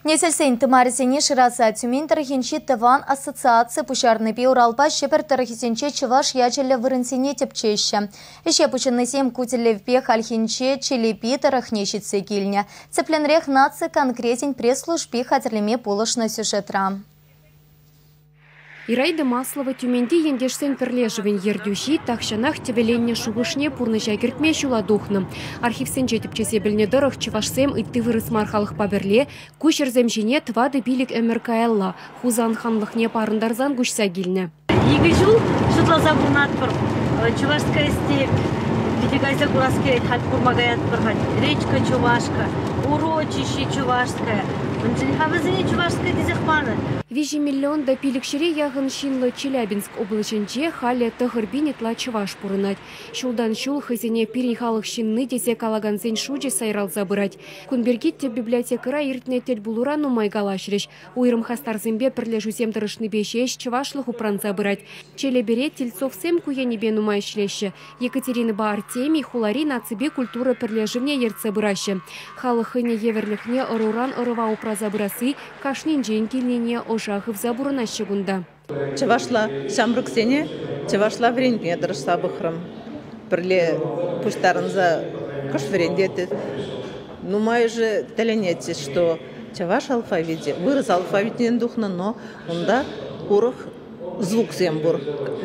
Несельсен тымарисене шыраса тюмень тарахинчи тыван ассоциация пушарныпи Уралпа шепер тарахисенче чываш ячелі вырынсене тепчеща. Ише пучыннысем кутелевпе хальхинче челепи тарахнещице кильня. Цепленрех наци конкретень пресс-службе хатерлеме полошна сюжетра. Ирайда Маслова тюменде ендешсен перлежевен ердюши тахшанах тебеленне шугышне пурныша кертме шуладухны. Архивсен жетіпчесе білне дырых чывашсем итты вырыс мархалық паберле, кушерзем жіне твады билік МРКЛ, хузан ханлықне парындарзан гүшса келні. Егі жыл шытлаза бұрнат бір чувашская степь, Витигайса Кураская, Хальпурмагаят бір речка чувашка, урочище чувашская. Вижи миллион да пиликшире яғын шинлы Челябинск облачынче халі тұғырбинетла чываш пұрынат. Шулдан шул хызене пирихалық шинны десе калагансен шуджи сайрал забырать. Кунбергитте библиотекара иртне тел булура нумай галашреш. Уйрым хастарзымбе пірлежусем дырышны бешеш чывашлық упран забырать. Челебере тельцовсем куенебе нумай шлеші. Екатерина ба Артемий хулари нацыбе культура пірлежівне ерце бұрашы. Халықыне еверліхне ұруран ұрыва упра забырасы кашнин жен келнене ожағып забурына шығында. Чывашла шамрыксене, чывашла вренме дырышса бұқырым. Бірле пуштарынза күш врендеті. Нумай же тәленетсіз, что чываш алфавите, вырыз алфавитнен духны, но онда курых звук зембур.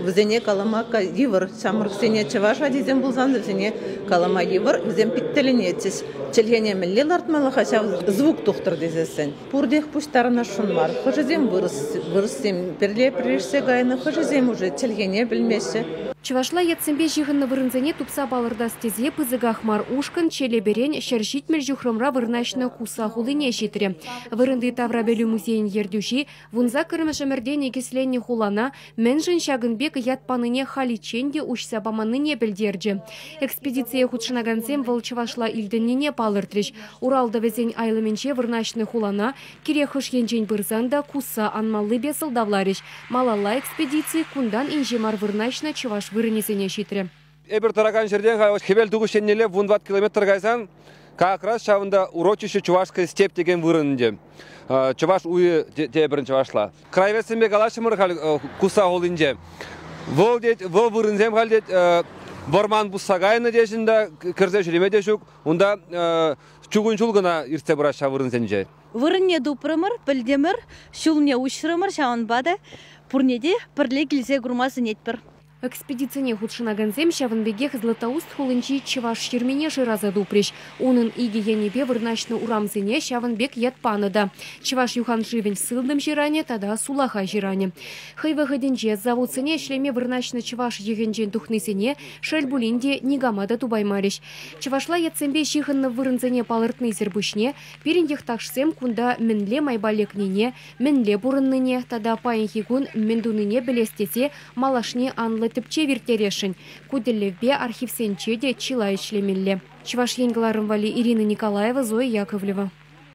Взене калама евр, шамрыксене чываша дезем булзан, взене калама евр, взем питтеленетсіз. Челгене миллел артмалы хаша звук тухтыр дезесен. Пурдех пуштарына шунмар. Хожезем вырысем перле пришсе гайны, хожезем уже челгене білмесе. Чывашла ятсембе жиғынны вырынзене тупса балырдас тезе пызыгахмар ушкан челеберен шершитмел жухрымра вырнашны куса хулыне шитре. Вырынды Таврабелю музейн ердюши, вунза кырмышымерден егесленне хулана, менжин шагынбек ятпаныне халиченде ушса баманыне білдерджі. Экспедиция худшынагансем выл Чывашла илденіне палыртреш. Уралда везен айлыменче вырнашны хулана, керехыш енжен бырзанда куса анмалы бесылдавлареш. Малала экспедиции кундан инжемар вырнашны Чываш вырынесене шитре. Эбір тараган жерден хебел дугушеннеле 20 километр гайсан, как раз шавында урочище Чувашская степь деген вырынде. Чуваш уйы тебірін Чувашла. Крайвесімбе галашымыр куса олынде. Вол вырынзем халдет Борман бұссағайны дешінде кірзе жүреме дешук, онда чугун чулгына ирте бұраша вырынзенже. Вырынне дупрымыр, білдемір, шулне ұшырымыр шауынбады, пұрнеде пірле келсе күрмасы нетпір. Экспедицияне худшынаганзем шавынбегех Златоуст хулынчи Чываш шермене жираза дупреш. Унын иге янебе вырнашны урамзене шавынбек ятпаныда. Чываш юхан живень сылдым жиране, тада сулаха жиране. Хайвы гыденже заводсене шлеме вырнашны Чываш егенжен тухнысене шельбулинде нигамада тубаймареш. Чывашла ятсембе шихынны вырынзене палыртны зербушне, перендех такшсем кунда мінле майбалекнене, мінле бурынныне, тада пайынхигун мендуныне білестесе малашне анлы тіпче вертерешін. Куделевбе архивсенче де чилай шлемелле. Чываш енгіларын вали Ирина Николаева, Зоя Яковлева.